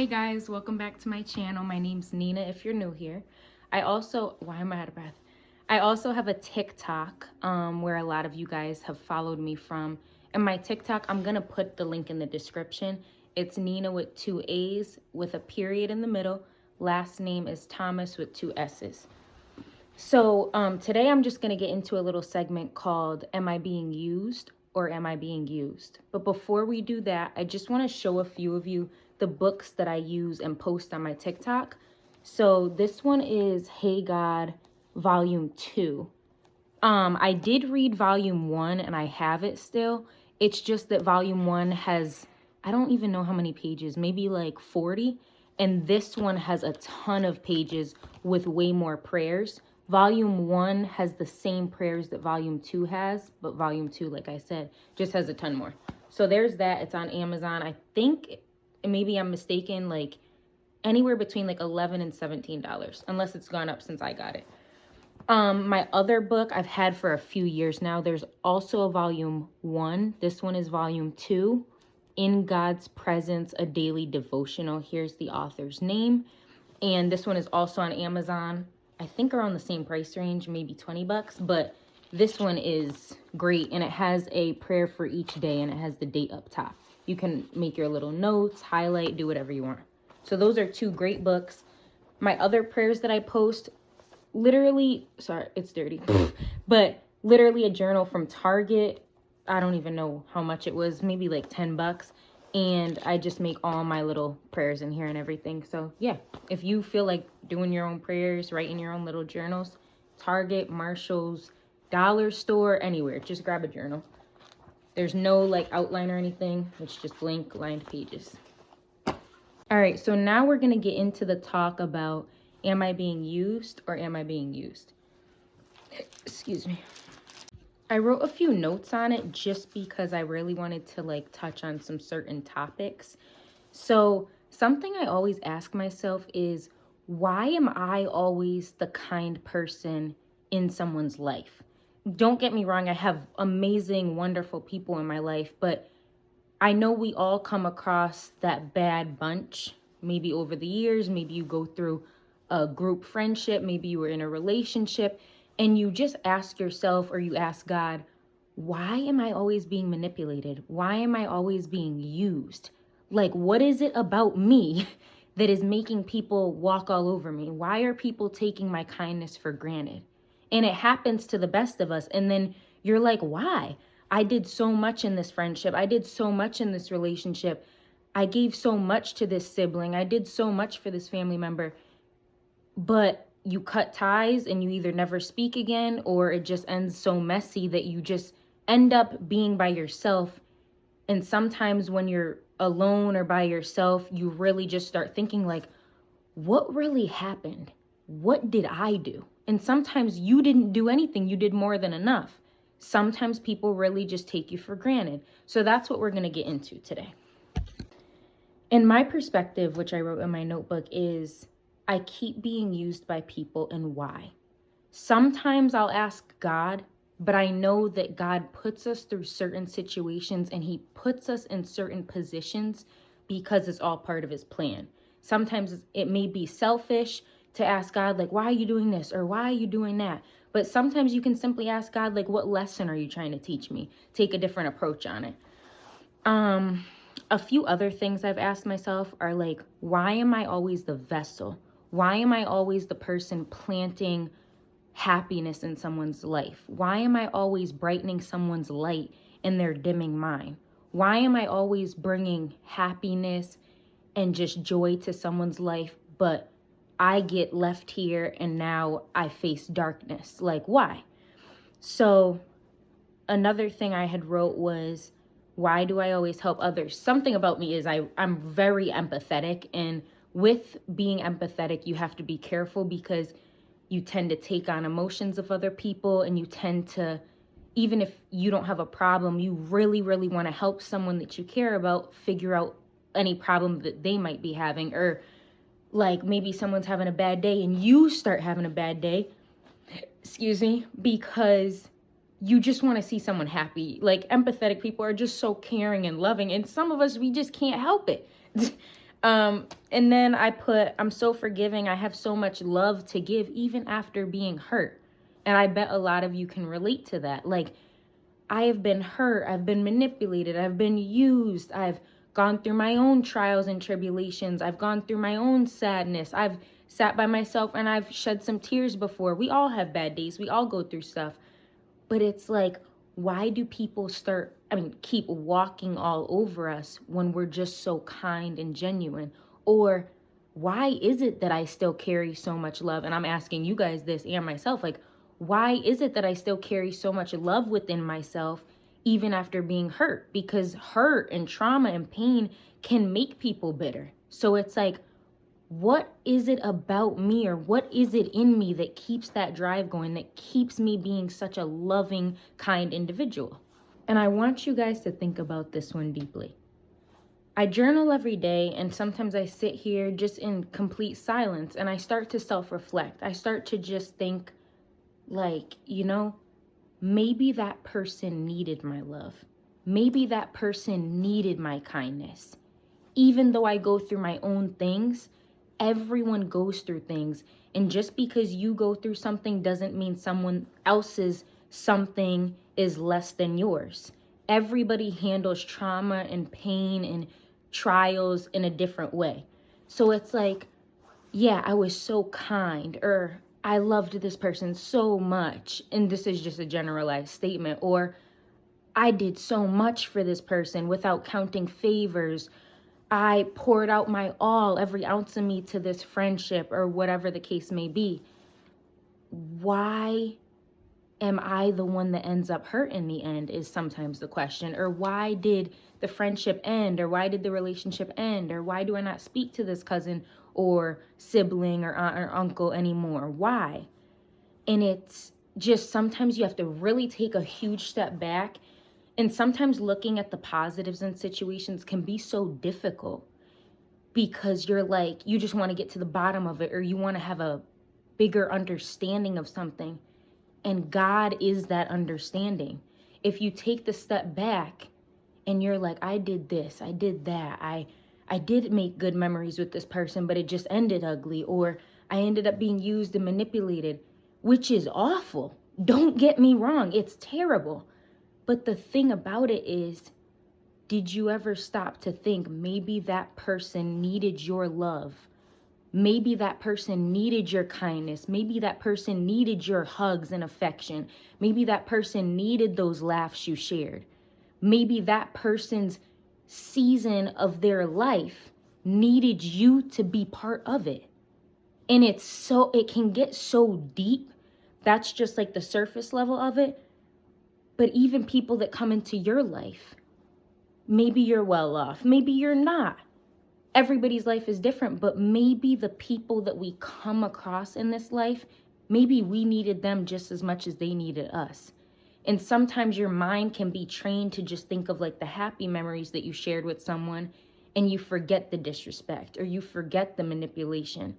guys, welcome back to my channel. My name's Nina if you're new here. Why am I out of breath? I also have a TikTok where a lot of you guys have followed me from. And my TikTok, I'm gonna put the link in the description. It's Nina with 2 A's with a period in the middle. Last name is Thomas with 2 S's. So today I'm just gonna get into a little segment called Am I Being Used or Am I Being Used? But before we do that, I just wanna show a few of you the books that I use and post on my TikTok. So this one is Hey God, Volume 2. I did read Volume 1 and I have it still. It's just that Volume 1 has, I don't even know how many pages, maybe like 40. And this one has a ton of pages with way more prayers. Volume 1 has the same prayers that Volume 2 has, but Volume 2, like I said, just has a ton more. So there's that. It's on Amazon. I think, maybe I'm mistaken, like anywhere between like $11 and $17, unless it's gone up since I got it. My other book I've had for a few years now. There's also a Volume 1. This one is Volume 2. In God's Presence, a Daily Devotional. Here's the author's name. And this one is also on Amazon. I think around the same price range, maybe $20, but this one is great. And it has a prayer for each day and it has the date up top. You can make your little notes, highlight, do whatever you want. So those are 2 great books. My other prayers that I post, literally, sorry, it's dirty, but literally a journal from Target. I don't even know how much it was, maybe like $10. And I just make all my little prayers in here and everything. So yeah, if you feel like doing your own prayers, writing your own little journals, Target, Marshall's, Dollar Store, anywhere, just grab a journal. There's no like outline or anything. It's just blank lined pages. All right, so now we're gonna get into the talk about am I being used or am I being used? Excuse me. I wrote a few notes on it just because I really wanted to like touch on some certain topics. So something I always ask myself is, why am I always the kind person in someone's life? Don't get me wrong, I have amazing, wonderful people in my life, but I know we all come across that bad bunch, maybe over the years, maybe you go through a group friendship, maybe you were in a relationship, and you just ask yourself or you ask God, why am I always being manipulated? Why am I always being used? Like, what is it about me that is making people walk all over me? Why are people taking my kindness for granted? And it happens to the best of us. And then you're like, why? I did so much in this friendship. I did so much in this relationship. I gave so much to this sibling. I did so much for this family member. But you cut ties and you either never speak again, or it just ends so messy that you just end up being by yourself. And sometimes when you're alone or by yourself, you really just start thinking like, what really happened? What did I do? And sometimes you didn't do anything. You did more than enough. Sometimes people really just take you for granted. So that's what we're going to get into today. In my perspective, which I wrote in my notebook, is I keep being used by people, and why? Sometimes I'll ask God, but I know that God puts us through certain situations and he puts us in certain positions because it's all part of his plan. Sometimes it may be selfish to ask God, like, why are you doing this? Or why are you doing that? But sometimes you can simply ask God, like, what lesson are you trying to teach me? Take a different approach on it. A few other things I've asked myself are like, why am I always the vessel? Why am I always the person planting happiness in someone's life? Why am I always brightening someone's light and they're dimming mine? Why am I always bringing happiness and just joy to someone's life, but I get left here and now I face darkness? Like, why? So another thing I had wrote was, why do I always help others? Something about me is I'm very empathetic, and with being empathetic, you have to be careful because you tend to take on emotions of other people, and you tend to, even if you don't have a problem, you really, really want to help someone that you care about figure out any problem that they might be having. Or like maybe someone's having a bad day and you start having a bad day, because you just want to see someone happy. Like, empathetic people are just so caring and loving, and some of us, we just can't help it. And then I put, I'm so forgiving. I have so much love to give even after being hurt. And I bet a lot of you can relate to that. Like, I have been hurt. I've been manipulated. I've been used. I've gone through my own trials and tribulations. I've gone through my own sadness. I've sat by myself and I've shed some tears before. We all have bad days. We all go through stuff. But it's like, why do people keep walking all over us when we're just so kind and genuine? Or why is it that I still carry so much love? And I'm asking you guys this and myself, like, why is it that I still carry so much love within myself even after being hurt? Because hurt and trauma and pain can make people bitter. So it's like, what is it about me, or what is it in me that keeps that drive going, that keeps me being such a loving, kind individual? And I want you guys to think about this one deeply. I journal every day, and sometimes I sit here just in complete silence and I start to self-reflect. I start to just think, like, maybe that person needed my love. Maybe that person needed my kindness. Even though I go through my own things, everyone goes through things. And just because you go through something doesn't mean someone else's something is less than yours. Everybody handles trauma and pain and trials in a different way. So it's like, yeah, I was so kind, or I loved this person so much. And this is just a generalized statement. Or I did so much for this person without counting favors. I poured out my all, every ounce of me, to this friendship, or whatever the case may be. Why am I the one that ends up hurt in the end is sometimes the question. Or why did the friendship end? Or why did the relationship end? Or why do I not speak to this cousin or sibling or aunt or uncle anymore? Why? And it's just, sometimes you have to really take a huge step back. And sometimes looking at the positives in situations can be so difficult, because you're like, you just want to get to the bottom of it, or you want to have a bigger understanding of something. And God is that understanding. If you take the step back and you're like, I did this, I did that, I did make good memories with this person, but it just ended ugly, or I ended up being used and manipulated, which is awful. Don't get me wrong, it's terrible. But the thing about it is, did you ever stop to think maybe that person needed your love? Maybe that person needed your kindness. Maybe that person needed your hugs and affection. Maybe that person needed those laughs you shared. Maybe that person's season of their life needed you to be part of it. And it can get so deep. That's just like the surface level of it. But even people that come into your life, maybe you're well off, maybe you're not. Everybody's life is different, but maybe the people that we come across in this life, maybe we needed them just as much as they needed us. And sometimes your mind can be trained to just think of like the happy memories that you shared with someone, and you forget the disrespect, or you forget the manipulation,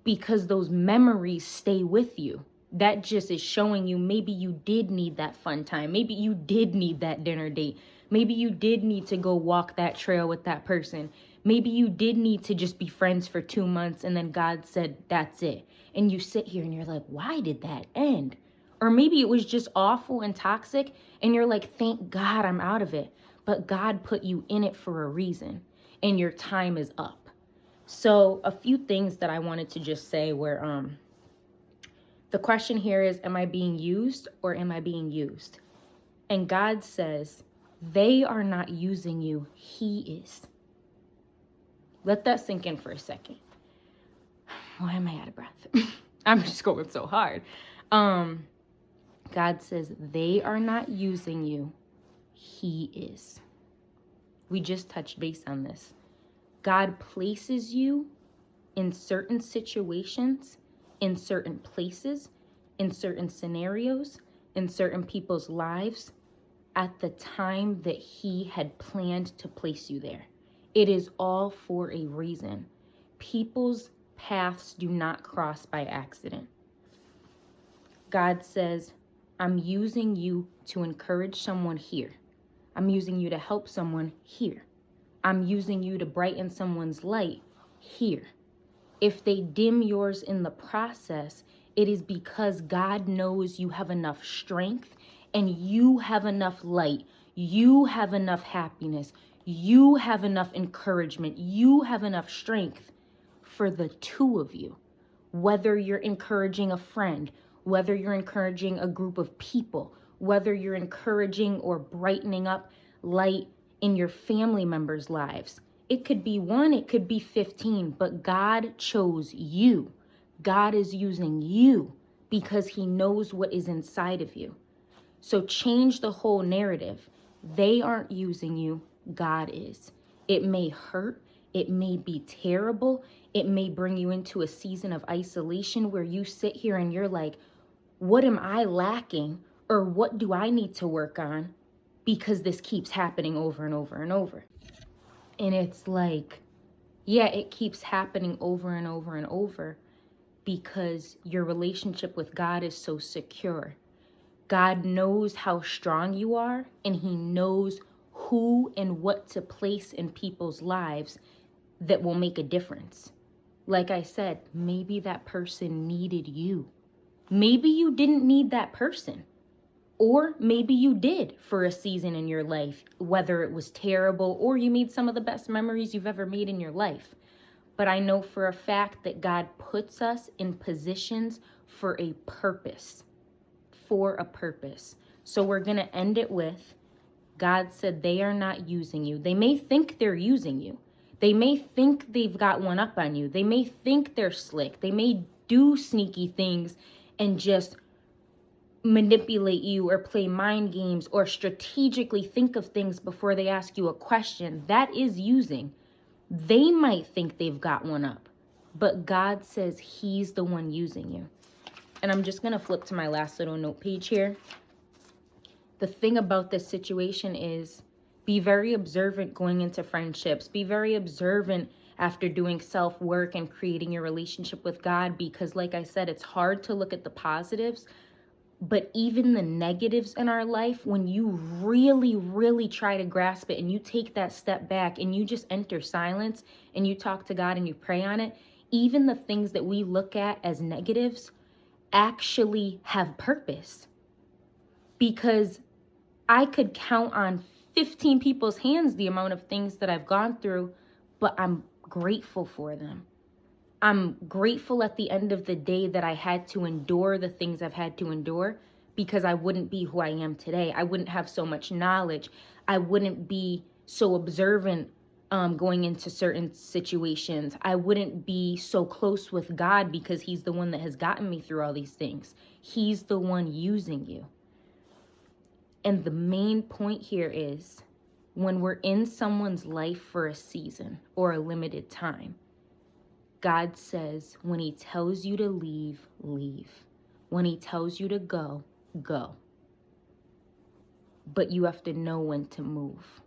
because those memories stay with you. That just is showing you maybe you did need that fun time. Maybe you did need that dinner date. Maybe you did need to go walk that trail with that person. Maybe you did need to just be friends for 2 months and then God said, that's it. And you sit here and you're like, why did that end? Or maybe it was just awful and toxic and you're like, thank God I'm out of it. But God put you in it for a reason and your time is up. So a few things that I wanted to just say were, the question here is, am I being used or am I being used? And God says, they are not using you, He is. Let that sink in for a second. Why am I out of breath? I'm just going so hard. God says, they are not using you, He is. We just touched base on this. God places you in certain situations, in certain places, in certain scenarios, in certain people's lives at the time that He had planned to place you there. It is all for a reason. People's paths do not cross by accident. God says, I'm using you to encourage someone here. I'm using you to help someone here. I'm using you to brighten someone's light here. If they dim yours in the process, it is because God knows you have enough strength and you have enough light. You have enough happiness. You have enough encouragement. You have enough strength for the two of you. Whether you're encouraging a friend, whether you're encouraging a group of people, whether you're encouraging or brightening up light in your family members' lives. It could be 1, it could be 15, but God chose you. God is using you because he knows what is inside of you. So change the whole narrative. They aren't using you, God is. It may hurt, it may be terrible, it may bring you into a season of isolation where you sit here and you're like, what am I lacking? Or what do I need to work on? Because this keeps happening over and over and over. And it's like, yeah, it keeps happening over and over and over because your relationship with God is so secure. God knows how strong you are, and he knows who and what to place in people's lives that will make a difference. Like I said, maybe that person needed you. Maybe you didn't need that person. Or maybe you did for a season in your life, whether it was terrible or you made some of the best memories you've ever made in your life. But I know for a fact that God puts us in positions for a purpose. For a purpose. So we're going to end it with, God said they are not using you. They may think they're using you. They may think they've got one up on you. They may think they're slick. They may do sneaky things and just manipulate you or play mind games or strategically think of things before they ask you a question. That is using. They might think they've got one up, but God says he's the one using you. And I'm just going to flip to my last little note page here. The thing about this situation is be very observant going into friendships. Be very observant after doing self-work and creating your relationship with God, because like I said, it's hard to look at the positives, but even the negatives in our life, when you really, really try to grasp it and you take that step back and you just enter silence and you talk to God and you pray on it, even the things that we look at as negatives actually have purpose. Because I could count on 15 people's hands the amount of things that I've gone through, but I'm grateful for them. I'm grateful at the end of the day that I had to endure the things I've had to endure, because I wouldn't be who I am today. I wouldn't have so much knowledge. I wouldn't be so observant going into certain situations. I wouldn't be so close with God because he's the one that has gotten me through all these things. He's the one using you. And the main point here is when we're in someone's life for a season or a limited time, God says, when he tells you to leave, leave. When he tells you to go, go. But you have to know when to move.